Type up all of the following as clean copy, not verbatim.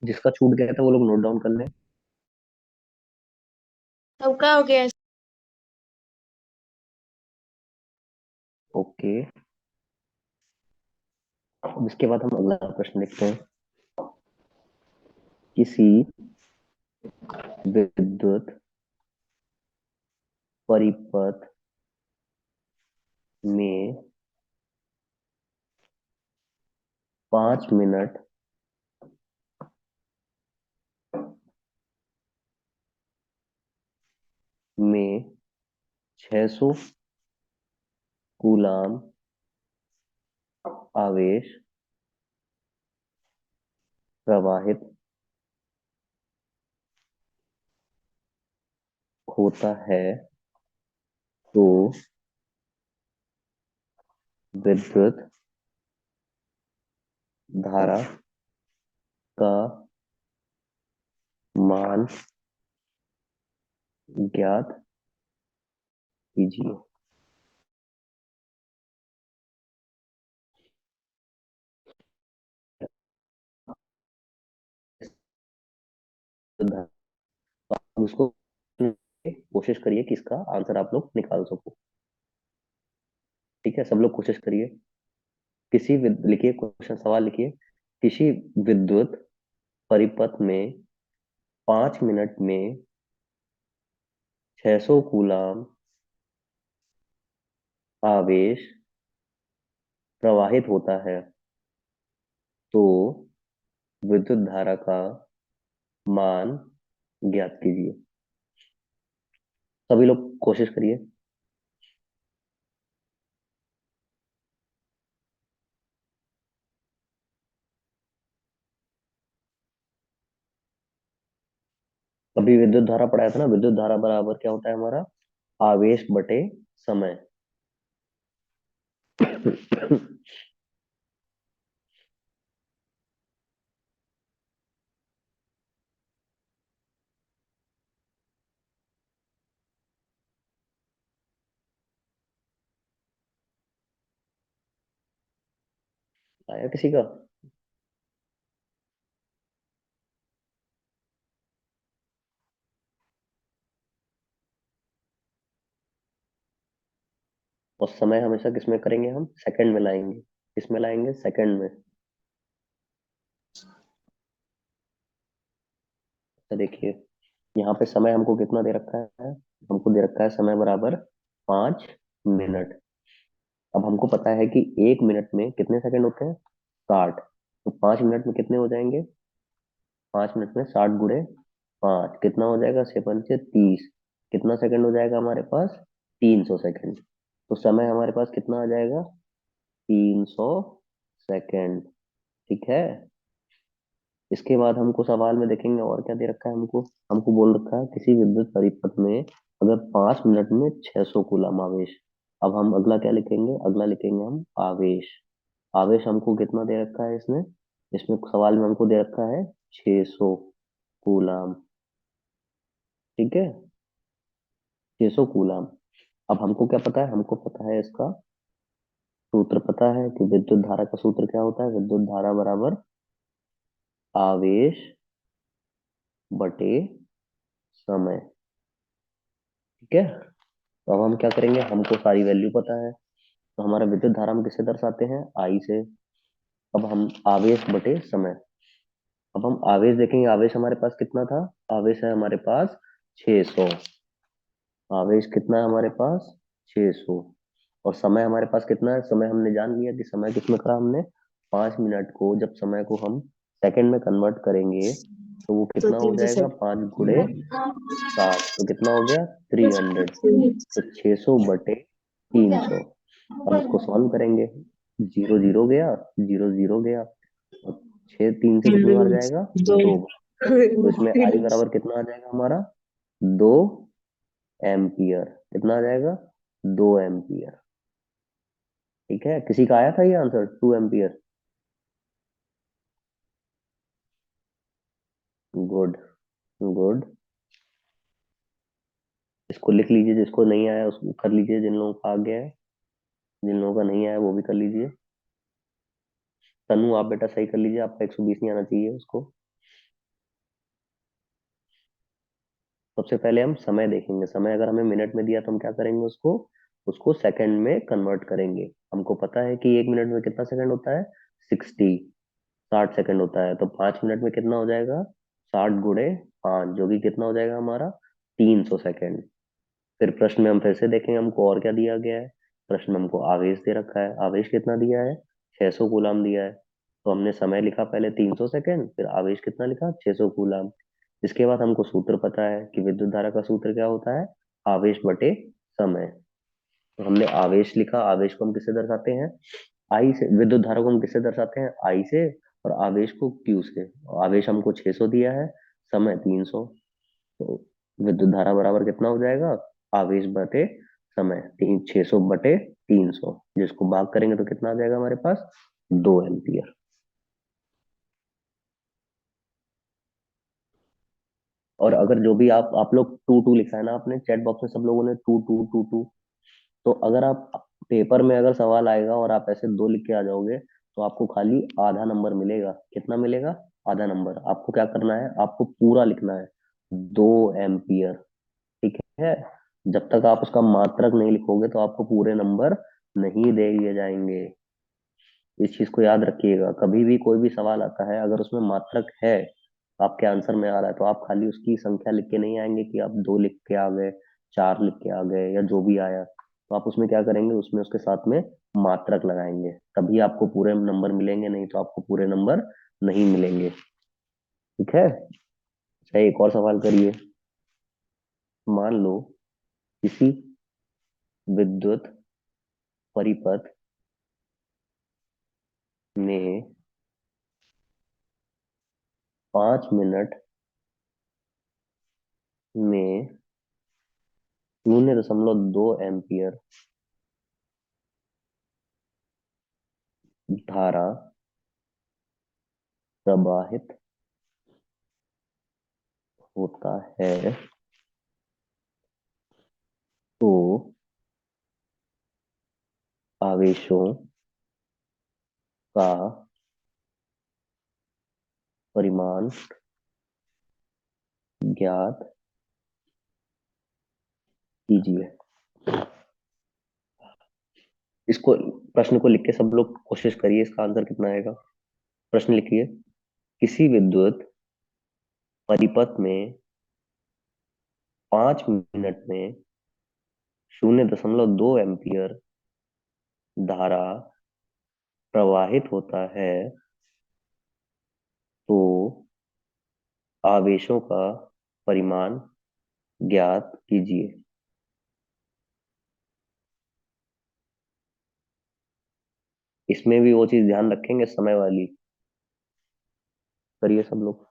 जिसका छूट गया था वो लोग नोट डाउन कर लें। तब क्या हो गया? ओके। अब इसके बाद हम अगला प्रश्न देखते हैं। किसी विद्युत परिपथ में 5 मिनट में 600 कूलाम आवेश प्रवाहित होता है तो विद्युत धारा का मान ज्ञात कीजिए। तो आप उसको कोशिश करिए कि इसका आंसर आप लोग निकाल सको। ठीक है, सब लोग कोशिश करिए। लिखिए क्वेश्चन, सवाल लिखिए। किसी विद्युत परिपथ में 5 मिनट में 600 कूलाम आवेश प्रवाहित होता है तो विद्युत धारा का मान ज्ञात कीजिए। सभी लोग कोशिश करिए। अभी विद्युत धारा पढ़ाया था ना, विद्युत धारा बराबर क्या होता है हमारा? आवेश बटे समय। आया किसी का? और समय हमेशा किसमें करेंगे? हम सेकंड में लाएंगे। किसमें लाएंगे? सेकंड में। तो देखिए, यहाँ पे समय हमको कितना दे रखा है? हमको दे रखा है समय बराबर 5 मिनट। अब हमको पता है कि 1 मिनट में कितने सेकंड होते हैं? 60। तो 5 मिनट में कितने हो जाएंगे? 5 मिनट में 60 गुणे 5 कितना हो जाएगा? 6 पंचे 30। कितना सेकंड हो जाएगा हमारे पास? 300 सेकंड। तो समय हमारे पास कितना आ जाएगा? 300 सेकंड। ठीक है। इसके बाद हमको सवाल में देखेंगे और क्या दे रखा है हमको। हमको बोल रखा है किसी विद्युत परिपथ में अगर 5 मिनट में 600 कूलम आवेश। अब हम अगला क्या लिखेंगे? अगला लिखेंगे हम आवेश। आवेश हमको कितना दे रखा है इसमें? इसमें सवाल में हमको दे रखा है 600 कूलम। ठीक है, 600 कूलम। अब हमको क्या पता है? हमको पता है इसका सूत्र पता है कि विद्युत धारा का सूत्र क्या होता है? विद्युत धारा बराबर आवेश बटे समय। ठीक है। तो अब हम क्या करेंगे? हमको सारी वैल्यू पता है, तो हमारा विद्युत धारा हम किससे दर्शाते हैं? आई से। अब हम आवेश बटे समय। अब हम आवेश देखेंगे, आवेश हमारे पास कितना था? आवेश है हमारे पास 600। आवेश कितना है हमारे पास? 600। और समय हमारे पास कितना है? समय हमने जान लिया कि समय किसमें करा हमने? 5 मिनट को जब समय को हम सेकंड में कन्वर्ट करेंगे तो वो तो कितना हो तीन जाएगा? सौ 5 गुणे 60 तो कितना हो गया? 300। तो 600 बटे 300। अब इसको सॉल्व करेंगे। जीरो जीरो गया, जीरो जीरो गया, और 6 3 से कितनी बार जाएगा? दो। 2 बार। तो इसमें आई बराबर कितना आ जाएगा हमारा? 2 एम्पियर। कितना आ जाएगा? 2 एम्पियर। ठीक है, किसी का आया था ये आंसर 2 एम्पियर? Good, good. इसको लिख लीजिए, जिसको नहीं आया उसको कर लीजिए, जिन लोगों का आ गया है। जिन लोगों का नहीं आया वो भी कर लीजिए। तनु आप बेटा सही कर लीजिए, आपका 120 नहीं आना चाहिए उसको। सबसे पहले हम समय देखेंगे। समय अगर हमें मिनट में दिया तो हम क्या करेंगे, उसको उसको सेकंड में कन्वर्ट करेंगे। हमको पता है कि 1 मिनट में कितना सेकंड होता है, 60, 60 सेकंड होता है। तो 5 मिनट में कितना हो जाएगा, 60 × 5, जो कि कितना हो जाएगा हमारा, 300 सेकंड। फिर प्रश्न में हम फिर से देखेंगे हमको और क्या दिया गया है। प्रश्न में हमको आवेश दे रखा है। आवेश कितना दिया है, 600 कूलाम दिया है। तो हमने समय लिखा पहले 300 सेकंड, फिर आवेश कितना लिखा, 600 कूलाम। इसके बाद हमको सूत्र पता है कि विद्युत धारा का सूत्र क्या होता है, आवेश बटे समय। तो हमने आवेश लिखा। आवेश को हम किससे दर्शाते हैं, आई से। विद्युत धारा को हम किससे दर्शाते हैं, आई से। और आवेश को क्यू से। आवेश हमको 600 दिया है, समय 300। तो विद्युत धारा बराबर कितना हो जाएगा, आवेश बटे समय, 600 बटे 300, जिसको भाग करेंगे तो कितना आ जाएगा हमारे पास, 2 एम्पियर। और अगर जो भी आप लोग टू टू लिखा है ना आपने चैट बॉक्स में, सब लोगों ने टू टू टू टू, तो अगर आप पेपर में अगर सवाल आएगा और आप ऐसे दो लिख के आ जाओगे, तो आपको खाली आधा नंबर मिलेगा। कितना मिलेगा, आधा नंबर। आपको क्या करना है, आपको पूरा लिखना है, 2 एम्पियर। ठीक है। जब तक आप उसका मात्रक नहीं लिखोगे तो आपको पूरे नंबर नहीं दिए जाएंगे। इस चीज को याद रखिएगा। कभी भी कोई भी सवाल आता है, अगर उसमें मात्रक है, आपके आंसर में आ रहा है, तो आप खाली उसकी संख्या लिख के नहीं आएंगे कि आप 2 लिख के आ गए, 4 लिख के आ गए, या जो भी आया। तो आप उसमें क्या करेंगे, उसमें उसके साथ में मात्रक लगाएंगे, तभी आपको पूरे नंबर मिलेंगे, नहीं तो आपको पूरे नंबर नहीं मिलेंगे। ठीक है। अच्छा, एक और सवाल करिए। मान लो किसी विद्युत परिपथ में 5 मिनट में 0.2 एम्पियर धारा प्रवाहित होता है, तो आवेशों का परिमाण ज्ञात कीजिए। इसको, प्रश्न को लिख के सब लोग कोशिश करिए, इसका आंसर कितना आएगा। प्रश्न लिखिए। किसी विद्युत परिपथ में 5 मिनट में 0.2 एम्पियर धारा प्रवाहित होता है, तो आवेशों का परिमाण ज्ञात कीजिए। इसमें भी वो चीज ध्यान रखेंगे, समय वाली। करिए सब लोग।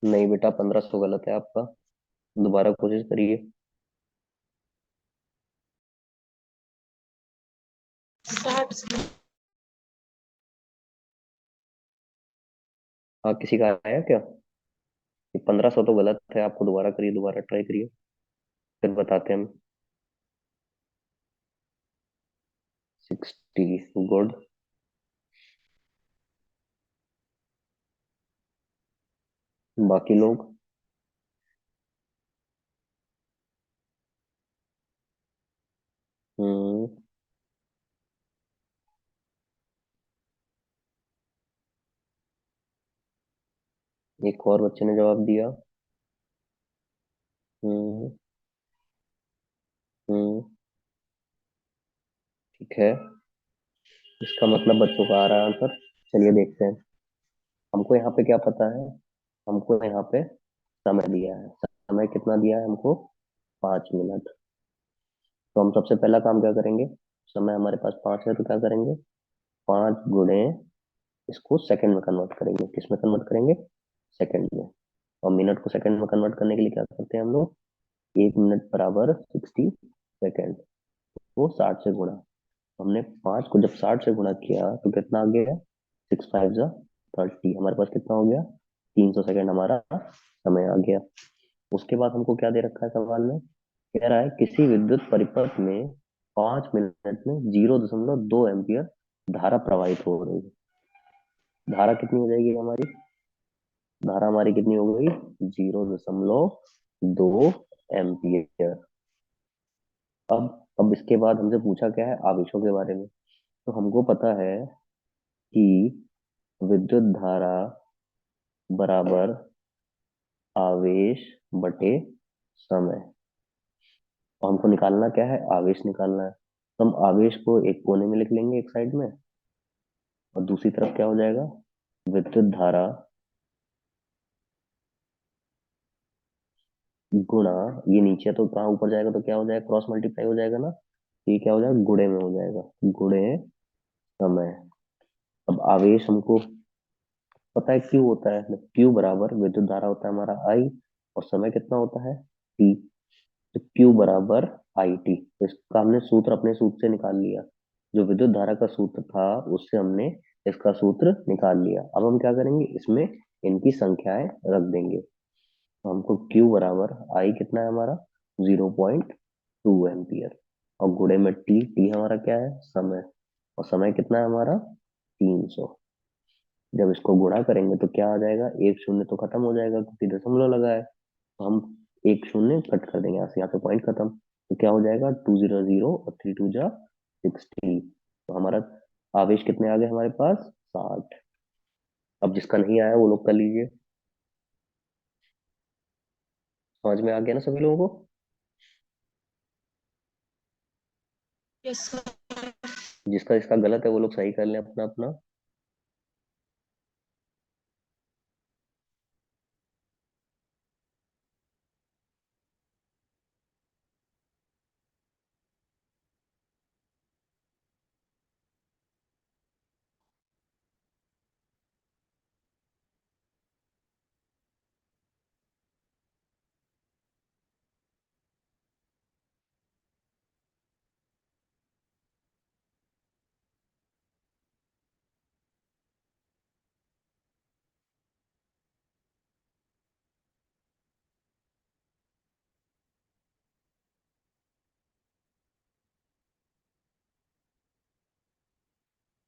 नहीं बेटा, 1500 गलत है आपका। दोबारा कोशिश करिए। हाँ, किसी का आया क्या, 1500 तो गलत है, आपको दोबारा करिए, दोबारा ट्राई करिए, फिर बताते हैं हम। 60, गुड। बाकी लोग। हम्म। एक और बच्चे ने जवाब दिया। हम्म। हम्म। ठीक है। इसका मतलब बच्चों का आ रहा है आंसर। चलिए देखते हैं। हमको यहाँ पे क्या पता है। हमको यहाँ पे समय दिया है। समय कितना दिया है हमको? 5 मिनट। तो हम सबसे पहला काम क्या करेंगे? समय हमारे पास 5 है तो क्या करेंगे? 5 गुणे इसको सेकंड में कन्वर्ट करेंगे। किस में कन्वर्ट करेंगे? सेकंड में। और मिनट को सेकंड में कन्वर्ट करने के लिए क्या करते हैं हम लोग? 1 मिनट बराबर 60 सेकेंड। वो 60 से गुणा। हमने 5 को जब 60 से गुणा किया तो कितना आ गया? 6 5 जा 30। हमारे पास कितना हो गया? 300 सेकेंड हमारा समय आ गया। उसके बाद हमको क्या दे रखा है सवाल में? कह रहा है किसी विद्युत परिपथ में 5 मिनट में 0.2 एम्पियर धारा प्रवाहित हो रही है। धारा कितनी हो जाएगी हमारी? धारा हमारी कितनी हो गई? 0.2 एम्पियर। अब इसके बाद हमसे पूछा क्या है? आवेशों के बारे में। तो हमको पता है कि विद्युत धारा बराबर आवेश बटे समय। और हमको निकालना क्या है? आवेश निकालना है। तो हम आवेश को एक कोने में लिख लेंगे एक साइड में। और दूसरी तरफ क्या हो जाएगा? विद्युत धारा गुणा, ये नीचे तो कहाँ ऊपर जाएगा तो क्या हो जाएगा? क्रॉस मल्टीप्लाई हो जाएगा ना। ये क्या हो जाएगा? गुणे में हो जाएगा। गुणे समय। अब आवेश हमको पता है क्यू होता है। क्यू बराबर विद्युत धारा होता है हमारा आई। और समय कितना होता है? टी। तो क्यू बराबर आई टी। तो इसका हमने सूत्र अपने सूत्र से निकाल लिया। जो विद्युत धारा का सूत्र था उससे हमने इसका सूत्र निकाल लिया। अब हम क्या करेंगे? इसमें इनकी संख्याएं रख देंगे। तो हमको क्यू बराबर आई कितना है हमारा? 0.2 एम्पियर। और गुणे में टी। टी हमारा क्या है? समय। और समय कितना है हमारा? 300। जब इसको गुणा करेंगे तो क्या आ जाएगा? एक शून्य तो खत्म हो जाएगा क्योंकि दशमलव लगा है। तो हम एक शून्य कट कर देंगे यहाँ पे पॉइंट खत्म। तो क्या हो जाएगा? 200 और 3 2 जा 60। तो हमारा आवेश कितने आ गए हमारे पास? 60। अब जिसका नहीं आया वो लोग कर लीजिए। समझ में आ गया ना सभी लोगों को? Yes sir. जिसका इसका गलत है वो लोग सही कर लें अपना अपना।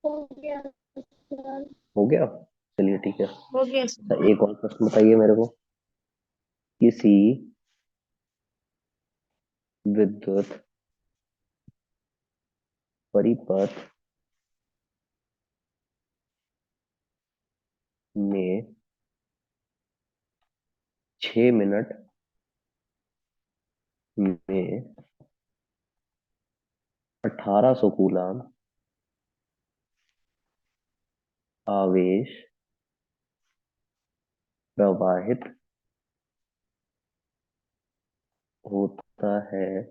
हो गया सर। हो गया। चलिए ठीक है। हो गया सर। अच्छा, एक और प्रश्न बताइए मेरे को। किसी विद्युत परिपथ में 6 मिनट में 1800 कूलाम आवेश प्रवाहित होता है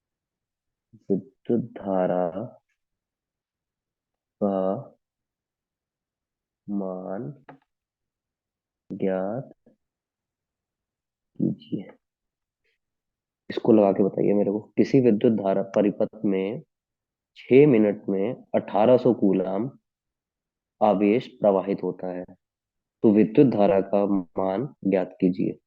तो विद्युत धारा का मान ज्ञात कीजिए। इसको लगा के बताइए मेरे को। किसी विद्युत धारा परिपथ में 6 मिनट में 1800 कूलाम आवेश प्रवाहित होता है तो विद्युत धारा का मान ज्ञात कीजिए।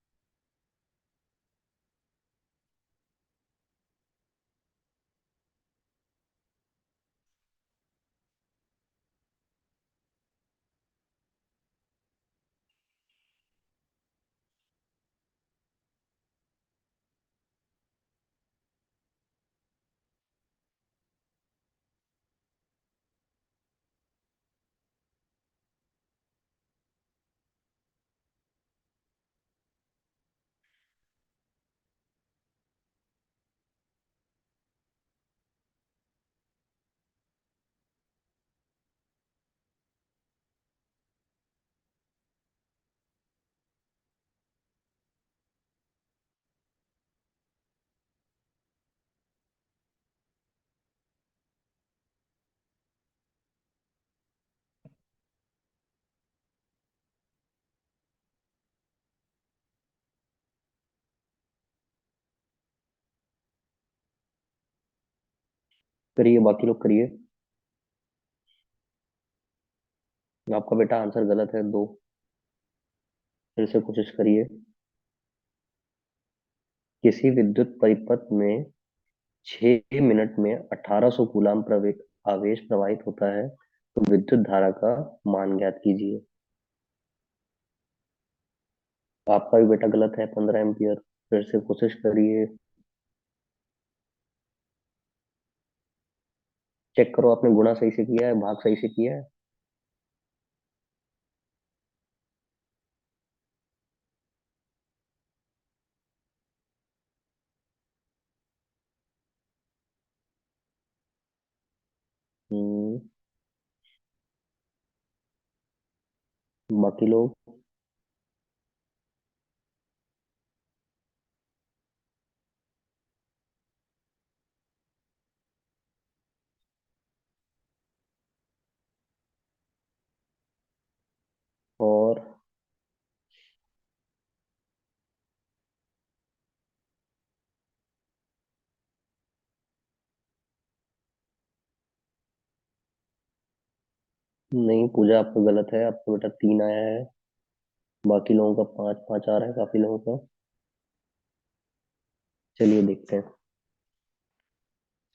करिए, बाकी लोग करिए। आपका बेटा आंसर गलत है, दो। फिर से कोशिश करिए। किसी विद्युत परिपथ में 6 मिनट में 1800 कूलाम आवेश प्रवाहित होता है, तो विद्युत धारा का मान ज्ञात कीजिए। आपका भी बेटा गलत है, 15 एम्पियर। फिर से कोशिश करिए। चेक करो आपने गुणा सही से किया है, भाग सही से किया है। हम्म। बाकी लोग। और नहीं, पूजा आपका गलत है, आपका बेटा 3 आया है। बाकी लोगों का 5 5 आ रहा है, काफी लोगों का। चलिए देखते हैं।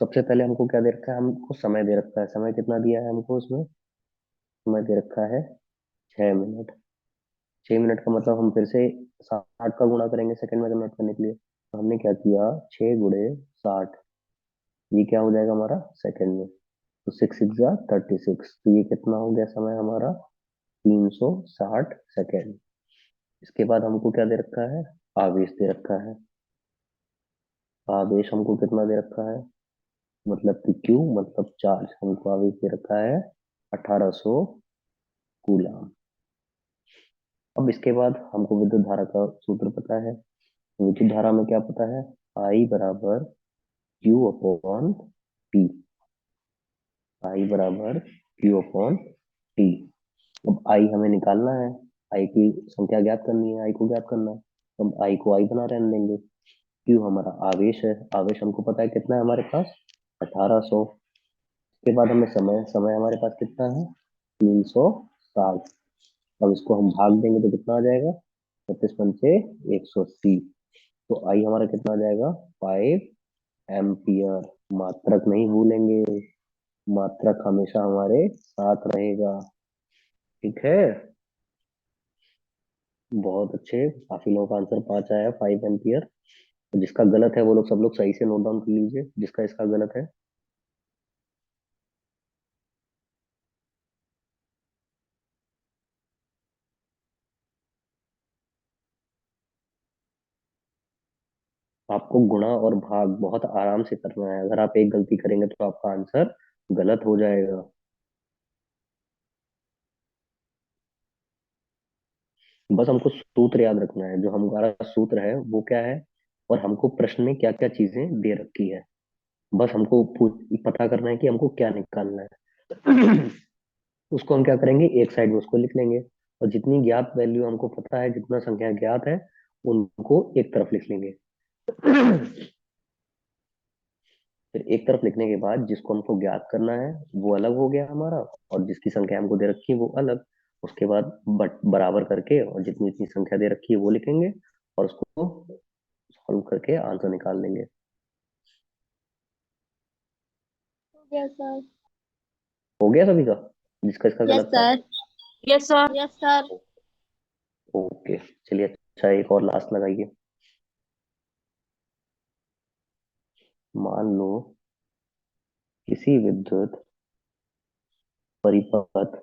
सबसे पहले हमको क्या दे रखा है, हमको समय दे रखा है। समय कितना दिया है हमको उसमें? समय दे रखा है 6 मिनट। 6 मिनट का मतलब हम फिर से 60 का गुणा करेंगे सेकंड में कन्वर्ट करने के लिए। तो हमने क्या किया, 6 गुणे 60, ये क्या हो जाएगा हमारा सेकंड में। तो 6 6 36, तो ये कितना हो गया समय हमारा, 360 सेकेंड। इसके बाद हमको क्या दे रखा है, आवेश दे रखा है। आवेश हमको कितना दे रखा है, मतलब कि क्यू मतलब चार्ज, हमको आवेश दे रखा है 1800 कूलम। अब इसके बाद हमको विद्युत धारा का सूत्र पता है। विद्युत धारा में क्या पता है, आई बराबर क्यू अपॉन टी। आई बराबर क्यू अपॉन टी। अब आई हमें निकालना है, आई की संख्या ज्ञात करनी है, आई को ज्ञात करना है, तो हम आई को आई बना रहने देंगे। क्यू हमारा आवेश है, आवेश हमको पता है कितना है हमारे पास, 1800। के बाद हमें समय, समय हमारे पास कितना है, 360। अब इसको हम भाग देंगे तो कितना आ जाएगा, 36 पंचे 180। तो आई हमारा कितना आ जाएगा, 5 एम्पियर। मात्रक नहीं भूलेंगे, मात्रक हमेशा हमारे साथ रहेगा। ठीक है। बहुत अच्छे, काफी लोगों का आंसर 5 आया, 5 एम्पियर। जिसका गलत है वो लोग, सब लोग सही से नोट डाउन कर लीजिए, जिसका इसका गलत है। आपको गुणा और भाग बहुत आराम से करना है, अगर आप एक गलती करेंगे तो आपका आंसर गलत हो जाएगा। बस हमको सूत्र याद रखना है, जो हमारा सूत्र है वो क्या है, और हमको प्रश्न में क्या क्या चीजें दे रखी है। बस हमको पता करना है कि हमको क्या निकालना है। उसको हम क्या करेंगे, एक साइड में उसको लिख लेंगे, और जितनी ज्ञात वैल्यू हमको पता है, जितना संख्या ज्ञात है, उनको एक तरफ लिख लेंगे। फिर एक तरफ लिखने के बाद जिसको हमको ज्ञात करना है वो अलग हो गया हमारा, और जिसकी संख्या हमको दे रखी है वो अलग। उसके बाद बराबर करके, और जितनी जितनी संख्या दे रखी है वो लिखेंगे, और उसको सॉल्व करके आंसर निकाल लेंगे। Yes sir. हो गया सभी का, जिसका इसका यस गलत था। Sir. Yes sir. Yes sir. Okay. चलिए, अच्छा एक और लास्ट लगाइए। मान लो किसी विद्युत परिपथ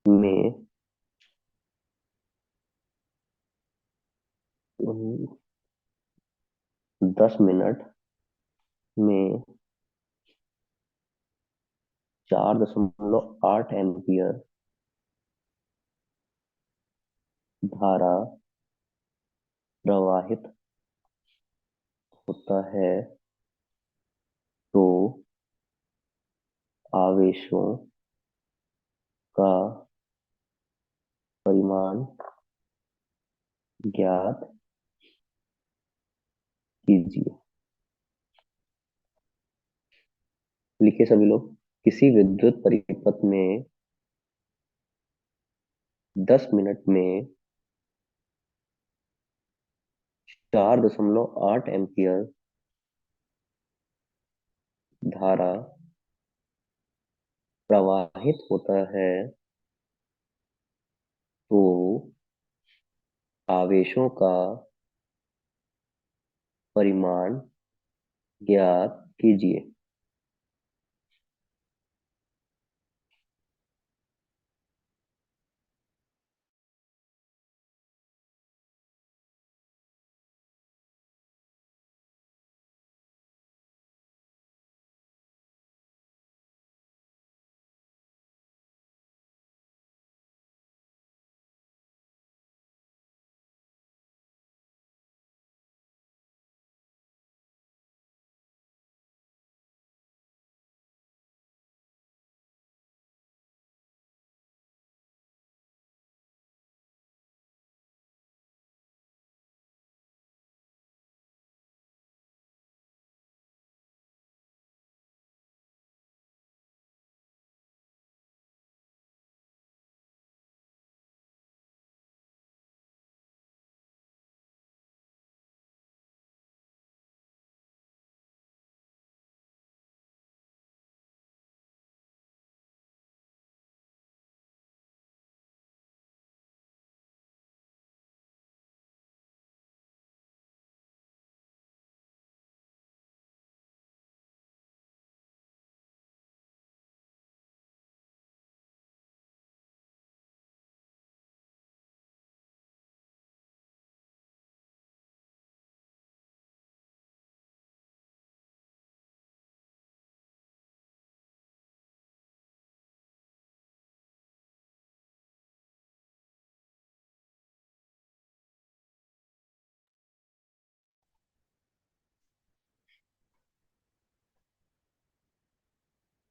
में 10 मिनट में 4.8 एम्पियर धारा प्रवाहित होता है, तो आवेशों का परिमाण ज्ञात कीजिए। लिखिए सभी लोग। किसी विद्युत परिपथ में 10 मिनट में 4.8 एम्पियर धारा प्रवाहित होता है, तो आवेशों का परिमाण ज्ञात कीजिए।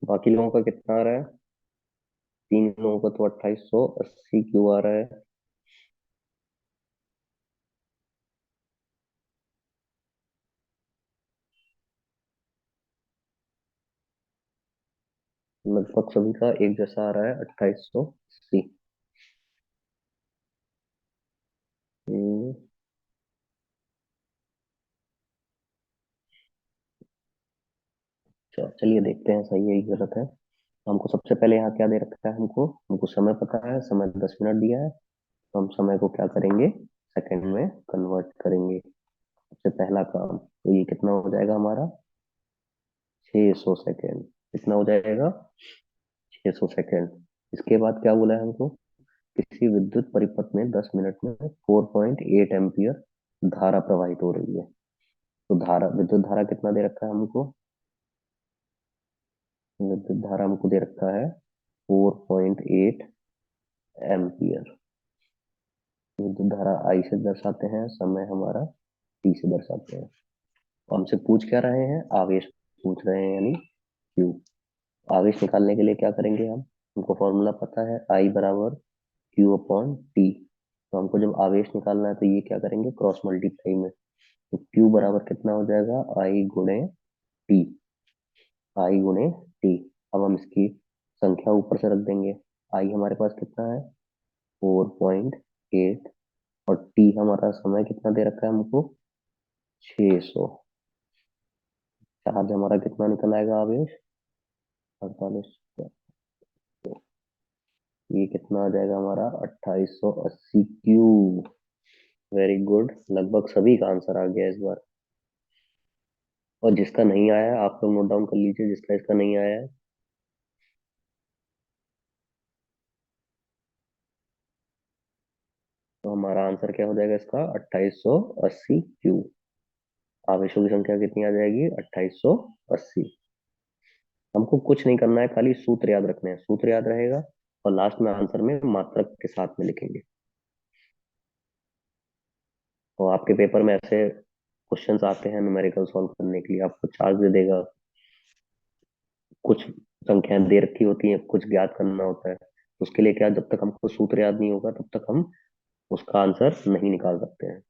बाकी लोगों का कितना आ रहा है? 3 लोगों का तो 2880 क्यों आ रहा है? लगभग सभी का एक जैसा आ रहा है, 2880। चलिए देखते हैं सही है या गलत है। हमको सबसे पहले यहाँ क्या दे रखा है? हमको हमको समय पता है, समय 10 मिनट दिया है। तो हम समय को क्या करेंगे? सेकंड में कन्वर्ट करेंगे। सबसे पहला काम तो ये कितना हो जाएगा हमारा? 600 सेकेंड। कितना हो जाएगा? 600 सेकेंड। इसके बाद क्या बोला है हमको? किसी विद्युत परिपथ में 10 मिनट में 4.8 एम्पियर धारा प्रवाहित हो रही है। तो धारा, विद्युत धारा कितना दे रखा है हमको? विद्युत धारा हमको दे रखा है 4.8 एम्पियर। विद्युत धारा आई से दर्शाते हैं, समय हमारा टी से दर्शाते हैं। तो हमसे पूछ क्या रहे हैं? आवेश पूछ रहे हैं, यानी क्यू। आवेश निकालने के लिए क्या करेंगे हम? हमको फॉर्मूला पता है, आई बराबर क्यू अपॉन टी। तो हमको जब आवेश निकालना है तो ये क्या करेंगे? क्रॉस मल्टीप्लाई में। तो क्यू बराबर कितना हो जाएगा? आई गुणे टी। आई गुणे टी। अब हम इसकी संख्या ऊपर से रख देंगे। आई हमारे पास कितना है? 4.8। और टी हमारा समय कितना दे रखा है हमको? 600। चार्ज हमारा कितना निकल आएगा आवेश? 48। ये कितना आ जाएगा हमारा? 2880 क्यू। वेरी गुड, लगभग सभी का आंसर आ गया इस बार। और जिसका नहीं आया है, आप लोग नोट डाउन कर लीजिए, जिसका इसका नहीं आया है। तो हमारा आंसर क्या हो जाएगा इसका? 2880 क्यू। आवेशों की संख्या कितनी आ जाएगी? 2880। हमको कुछ नहीं करना है, खाली सूत्र याद रखने हैं। सूत्र याद रहेगा और लास्ट में आंसर में मात्रक के साथ में लिखेंगे। तो आपके पेपर में ऐसे क्वेश्चंस आते हैं न्यूमेरिकल सॉल्व करने के लिए, आपको चार्ज दे देगा, कुछ संख्याएं दे रखी होती हैं, कुछ ज्ञात करना होता है। उसके लिए क्या, जब तक हमको सूत्र याद नहीं होगा तब तक हम उसका आंसर नहीं निकाल सकते हैं।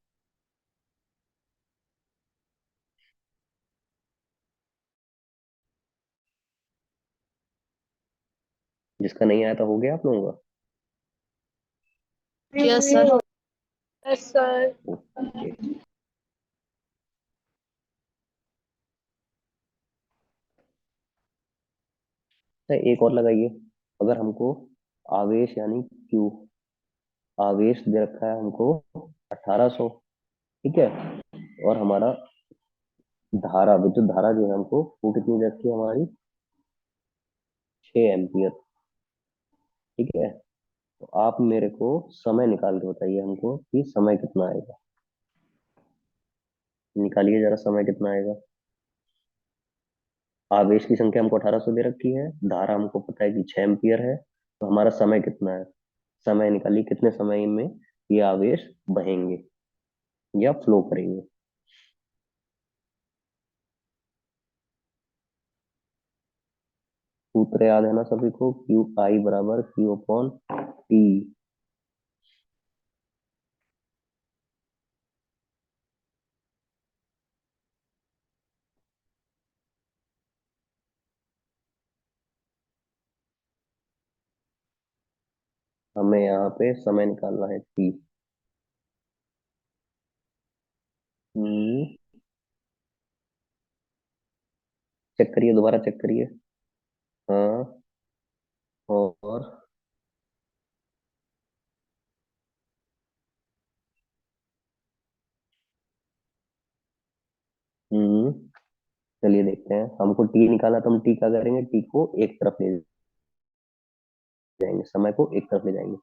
जिसका नहीं आया था हो गया आप लोगों यस सर। Yes sir. का? ओके। तो एक और लगाइए। अगर हमको आवेश यानी क्यू, आवेश दे रखा है हमको 1800, ठीक है, और हमारा धारा, विद्युत धारा जो है हमको वो कितनी दे रखी है हमारी, 6 एम्पियर, ठीक है। तो आप मेरे को समय निकाल के बताइए हमको कि समय कितना आएगा। निकालिए जरा, समय कितना आएगा। आवेश की संख्या हमको 1800 दे रखी है, धारा हमको पता है कि 6 एम्पियर है, तो हमारा समय कितना है। समय निकालिए, कितने समय में ये आवेश बहेंगे या फ्लो करेंगे। सूत्र याद है ना सभी को, क्यू आई बराबर क्यू अपॉन टी। हमें यहाँ पे समय निकालना है टी। चेक करिए, दोबारा चेक करिए। हाँ। और हम्म चलिए देखते हैं, हमको टी निकालना, तो हम टी क्या करेंगे, टी को एक तरफ ले जाएंगे, समय को एक तरफ ले जाएंगे,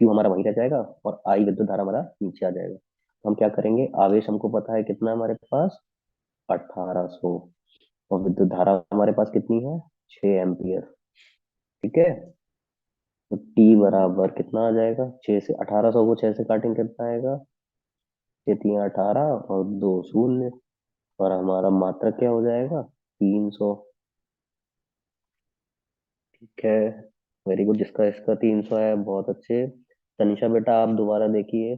क्यू हमारा वहीं रह जाएगा और आई विद्युत धारा हमारा नीचे आ जाएगा। तो हम क्या करेंगे, आवेश हमको पता है कितना हमारे पास, 1800, और विद्युत धारा हमारे पास कितनी है, 6 एम्पियर, ठीक है। तो टी बराबर कितना आ जाएगा, 6 से 1800 को 6 से काटेंगे कितना आएगा, 6 3 18 और 2 शून्य, और हमारा मात्रक क्या हो जाएगा, 300, ठीक है। वेरी गुड, जिसका इसका 300 है, बहुत अच्छे। तनिषा बेटा आप दोबारा देखिए,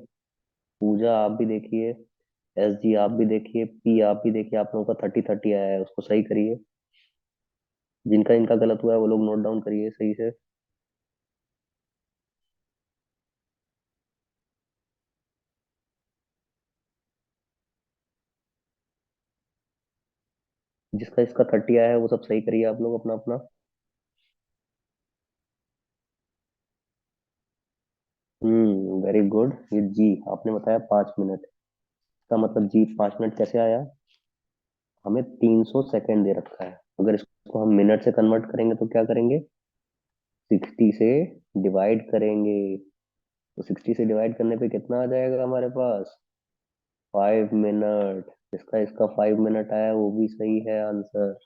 पूजा आप भी देखिए, एस जी आप भी देखिए, पी आप भी देखिए, आप लोगों का 30 30 आया है, उसको सही करिए। जिनका इनका गलत हुआ है वो लोग नोट डाउन करिए सही से। जिसका इसका 30 आया है वो सब सही करिए आप लोग अपना अपना। Very good. ये जी आपने बताया 5 मिनट, इसका मतलब जी 5 मिनट कैसे आया, हमें 300 सेकेंड दे रखा है, अगर इसको हम मिनट से कन्वर्ट करेंगे तो क्या करेंगे, 60 से डिवाइड करेंगे, तो 60 से डिवाइड करने पे कितना आ जाएगा हमारे पास, 5 मिनट। इसका इसका 5 मिनट आया, वो भी सही है आंसर।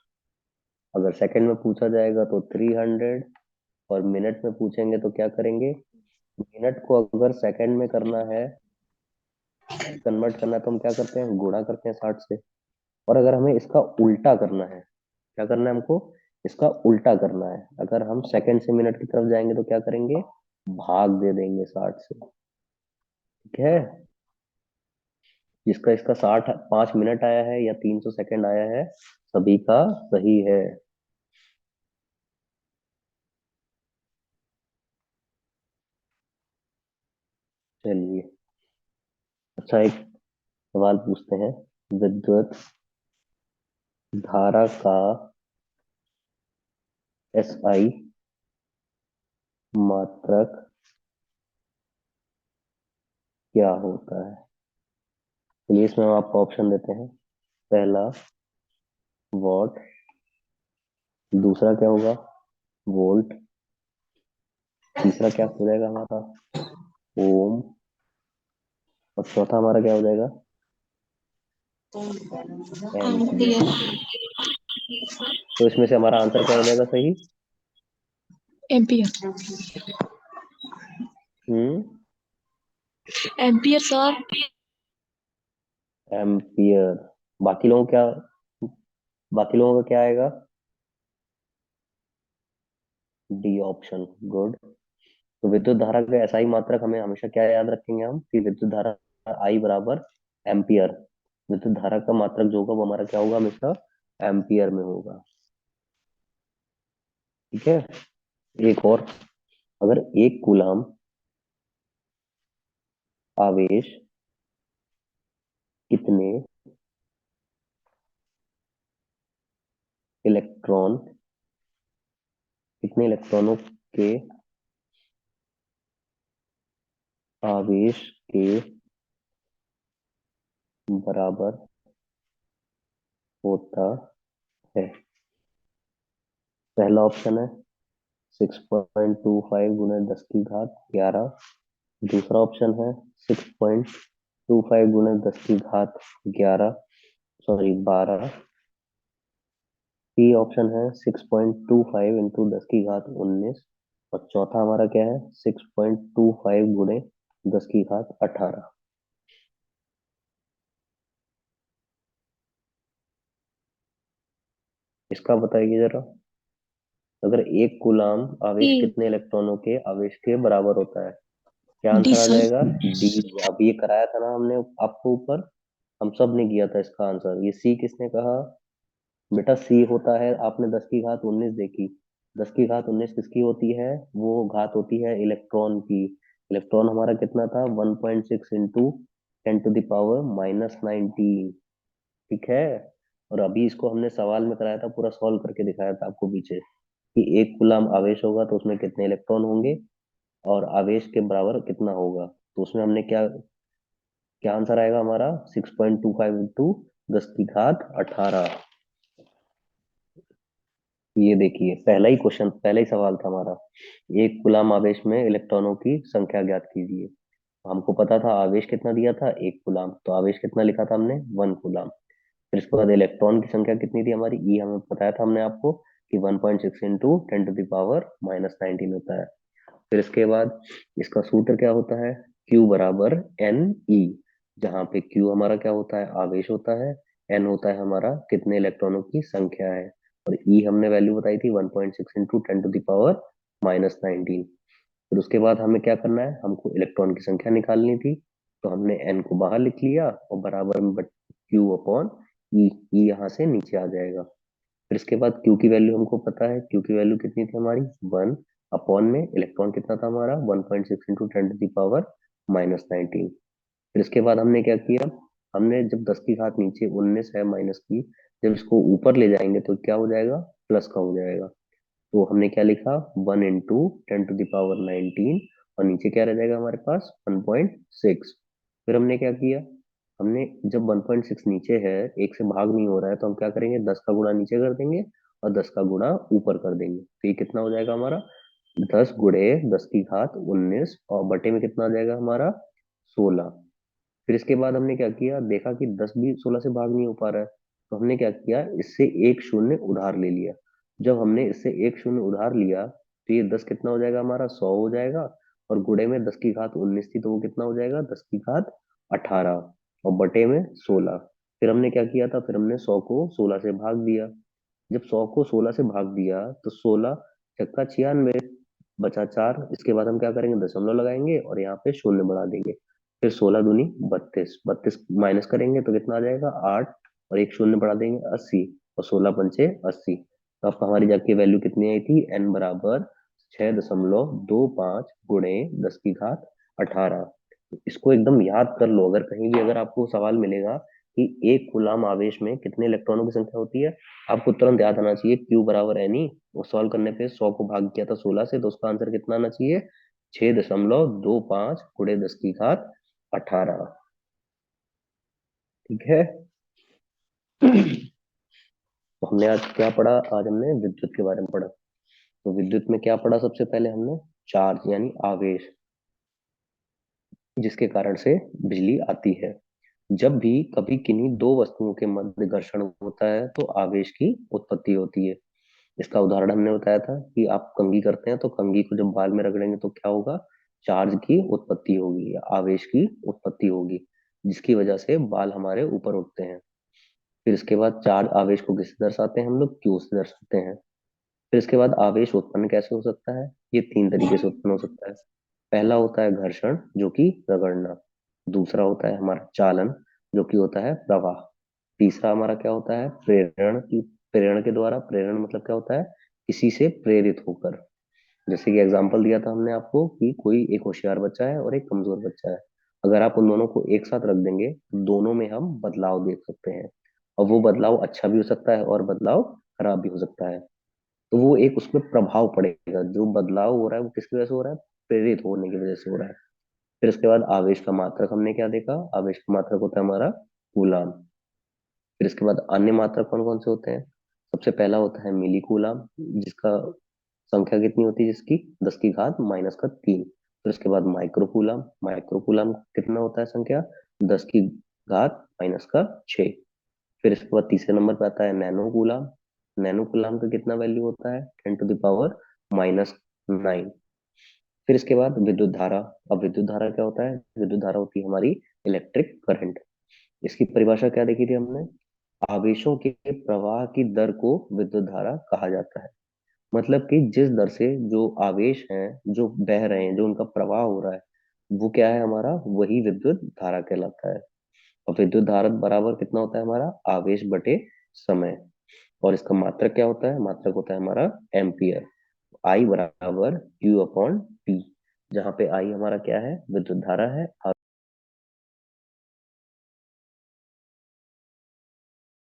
अगर सेकंड में पूछा जाएगा तो 300, और मिनट में पूछेंगे तो क्या करेंगे, मिनट को अगर सेकंड में करना है, कन्वर्ट करना है, तो हम क्या करते हैं, गुणा करते हैं 60 से। और अगर हमें इसका उल्टा करना है, क्या करना है हमको, इसका उल्टा करना है, अगर हम सेकंड से मिनट की तरफ जाएंगे तो क्या करेंगे, भाग दे देंगे 60 से, ठीक है। जिसका इसका 5 मिनट आया है या 300 सेकेंड आया है, सभी का सही है। चलिए, अच्छा एक सवाल पूछते हैं, विद्युत धारा का एस आई मात्रक क्या होता है। चलिए इसमें हम आपको ऑप्शन देते हैं। पहला वॉट, दूसरा क्या होगा, वोल्ट, तीसरा क्या हो जाएगा हमारा, ओम, और चौथा हमारा क्या हो जाएगा, एम्पियर। एम्पियर। तो इसमें से हमारा आंसर क्या हो जाएगा सही, एम्पियर। हम्म एम्पियर सर। एम्पियर। बाकी लोगों क्या, बाकी लोगों का क्या आएगा, डी ऑप्शन, गुड। तो विद्युत धारा का ऐसा ही मात्रक हमें हमेशा क्या याद रखेंगे हम, कि विद्युत धारा आई बराबर एम्पियर, विद्युत धारा का मात्रक जो होगा वो हमारा क्या होगा, हमेशा एम्पियर में होगा, ठीक है। एक और, अगर एक कूलाम आवेश कितने इलेक्ट्रॉन कितने इलेक्ट्रॉनों के आवेश के बराबर होता है। पहला ऑप्शन है 6.25 गुना 10 की घात 11। दूसरा ऑप्शन है 6.25 गुना 10 की घात 11, सॉरी 12। सी ऑप्शन है 6.25 इंटू 10 की घात 19। और चौथा हमारा क्या है 6.25 गुणे 10 की घात 18। इसका बताइए जरा, अगर एक कूलाम आवेश डी। कितने इलेक्ट्रॉनों के आवेश के बराबर होता है? क्या डी आंसर आ सर। जाएगा? डी। अब ये कराया था ना हमने आपको ऊपर, हम सब ने किया था इसका आंसर। ये सी किसने कहा? बेटा सी होता है, आपने 10 की घात 19 देखी, 10 की घात 19 किसकी होती है? वो घात होती है इलेक्ट्रॉन की। इलेक्ट्रॉन हमारा कितना था? 1.6 इंटू 10 टू द पावर -19। ठीक है। और अभी इसको हमने सवाल में कराया था, पूरा सॉल्व करके दिखाया था आपको पीछे, कि एक कूलाम आवेश होगा तो उसमें कितने इलेक्ट्रॉन होंगे और आवेश के बराबर कितना होगा। तो उसमें हमने क्या क्या आंसर आएगा हमारा? 6.25 इंटू 10 की घात 18। ये देखिए, पहला ही क्वेश्चन, पहला ही सवाल था हमारा, एक कूलाम आवेश में इलेक्ट्रॉनों की संख्या ज्ञात कीजिए। हमको पता था आवेश कितना दिया था, एक कूलाम, तो आवेश कितना लिखा था हमने? 1 कूलाम। फिर इसके बाद इलेक्ट्रॉन की संख्या कितनी थी हमारी, ई हमें बताया था हमने आपको, कि 1.6 इंटू 10 टू द पावर -19 होता है। फिर इसके बाद इसका सूत्र क्या होता है? Q बराबर एन ई, जहाँ पे Q हमारा क्या होता है? आवेश होता है। N होता है हमारा कितने इलेक्ट्रॉनों की संख्या है। और E हमने वैल्यू बताई थी 1.6 इंटू 10 टू द पावर -19। फिर उसके बाद हमें क्या करना है? हमको इलेक्ट्रॉन की संख्या निकालनी थी, तो हमने N को बाहर लिख लिया और बराबर में Q अपॉन ई, ई यहाँ से नीचे आ जाएगा। फिर इसके बाद Q की वैल्यू हमको पता है, Q की वैल्यू कितनी थी हमारी? 1। अपॉन में इलेक्ट्रॉन कितना था हमारा? 1.6 इंटू 10 टू द पावर -19। फिर इसके बाद हमने क्या किया? हमने जब 10 की घात नीचे 19 है माइनस की, जब इसको ऊपर ले जाएंगे तो क्या हो जाएगा? प्लस का हो जाएगा। तो हमने क्या लिखा? 1 इंटू 10 टू द पावर 19, और नीचे क्या रह जाएगा हमारे पास? 1.6। फिर हमने क्या किया? हमने जब 1.6 नीचे है, एक से भाग नहीं हो रहा है, तो हम क्या करेंगे? 10 का गुणा नीचे कर देंगे और 10 का गुणा ऊपर कर देंगे, तो ये कितना हो जाएगा हमारा? 10 गुणे 10 की घात 19, और बटे में कितना आ जाएगा हमारा? 16। फिर इसके बाद हमने क्या किया? देखा कि 10 भी 16 से भाग नहीं हो पा रहा है, तो हमने क्या किया? इससे एक शून्य उधार ले लिया। जब हमने इससे एक शून्य उधार लिया, तो ये 10 कितना हो जाएगा हमारा? 100 हो जाएगा। और गुणे में 10 की घात 19 थी, तो वो कितना हो जाएगा? 10 की घात 18, और बटे में 16। फिर हमने क्या किया था? फिर हमने 100 को 16 से भाग दिया। जब 100 को 16 से भाग दिया तो 16 छक्का 96, बचा 4। इसके बाद हम क्या करेंगे? दशमलव लगाएंगे और यहाँ पे शून्य बढ़ा देंगे। फिर 16 दूनी 32, 32 माइनस करेंगे तो कितना आ जाएगा? 8। और एक शून्य बढ़ा देंगे, 80। और 16 पंचे 80। तो अब हमारी जाके वैल्यू कितनी आई थी? एन बराबर 6.25 गुणे 10 की घात 18। इसको एकदम याद कर लो, अगर कहीं भी अगर आपको सवाल मिलेगा कि एक कूलाम आवेश में कितने इलेक्ट्रॉनों की संख्या होती है, आपको तुरंत याद आना चाहिए क्यू बराबर एन ई। वो सॉल्व करने पे 100 को भाग किया था 16 से, तो उसका आंसर कितना आना चाहिए? 6.25 गुणे 10 की घात 18। ठीक है। तो हमने आज क्या पढ़ा? आज हमने विद्युत के बारे में पढ़ा। तो विद्युत में क्या पढ़ा? सबसे पहले हमने चार्ज यानी आवेश, जिसके कारण से बिजली आती है। जब भी कभी किन्हीं दो वस्तुओं के मध्य घर्षण होता है तो आवेश की उत्पत्ति होती है। इसका उदाहरण हमने बताया था कि आप कंघी करते हैं तो कंघी को जब बाल में रगड़ेंगे तो क्या होगा? चार्ज की उत्पत्ति होगी या आवेश की उत्पत्ति होगी, जिसकी वजह से बाल हमारे ऊपर उठते हैं। फिर इसके बाद चार्ज आवेश को किससे दर्शाते हैं? हम लोग क्यू से दर्शाते हैं। फिर इसके बाद आवेश उत्पन्न कैसे हो सकता है? ये 3 तरीके से उत्पन्न हो सकता है। पहला होता है घर्षण, जो कि रगड़ना। दूसरा होता है हमारा चालन, जो कि होता है प्रवाह। तीसरा हमारा क्या होता है? प्रेरण, की प्रेरण के द्वारा। प्रेरण मतलब क्या होता है? किसी से प्रेरित होकर। जैसे कि एग्जांपल दिया था हमने आपको कि कोई एक होशियार बच्चा है और एक कमजोर बच्चा है। अगर आप उन दोनों को एक साथ रख देंगे तो दोनों में हम बदलाव देख सकते हैं, और वो बदलाव अच्छा भी हो सकता है और बदलाव खराब भी हो सकता है। तो वो एक उसमें प्रभाव पड़ेगा, जो बदलाव हो रहा है वो किसकी वजह से हो रहा है, प्रेरित होने की वजह से हो रहा है। फिर इसके बाद आवेश का मात्रक हमने क्या देखा, आवेश का मात्रक होता है हमारा कूलाम। फिर इसके बाद अन्य मात्रक कौन कौन से होते हैं, सबसे पहला होता है मिली कूलाम, जिसका संख्या कितनी होती है, जिसकी 10 की घात -3। फिर उसके बाद माइक्रोकूलाम, माइक्रोकूलाम कितना होता है संख्या, 10 की घात -6। फिर इसके बाद तीसरे नंबर पे आता है नैनो कूलाम, नैनो कूलाम का कितना वैल्यू होता है, 10 टू द पावर -9। फिर इसके बाद विद्युत धारा। अब विद्युत धारा क्या होता है, विद्युत धारा होती है हमारी इलेक्ट्रिक करंट। इसकी परिभाषा क्या देखी थी हमने, आवेशों के प्रवाह की दर को विद्युत धारा कहा जाता है। मतलब कि जिस दर से जो आवेश हैं, जो बह रहे हैं, जो उनका प्रवाह हो रहा है, वो क्या है हमारा, वही विद्युत धारा कहलाता है। और विद्युत धारा बराबर कितना होता है हमारा, आवेश बटे समय। और इसका मात्रक क्या होता है, मात्रक होता है हमारा एम्पियर। आई बराबर Q अपॉन टी, जहाँ पे आई हमारा क्या है, विद्युत धारा है।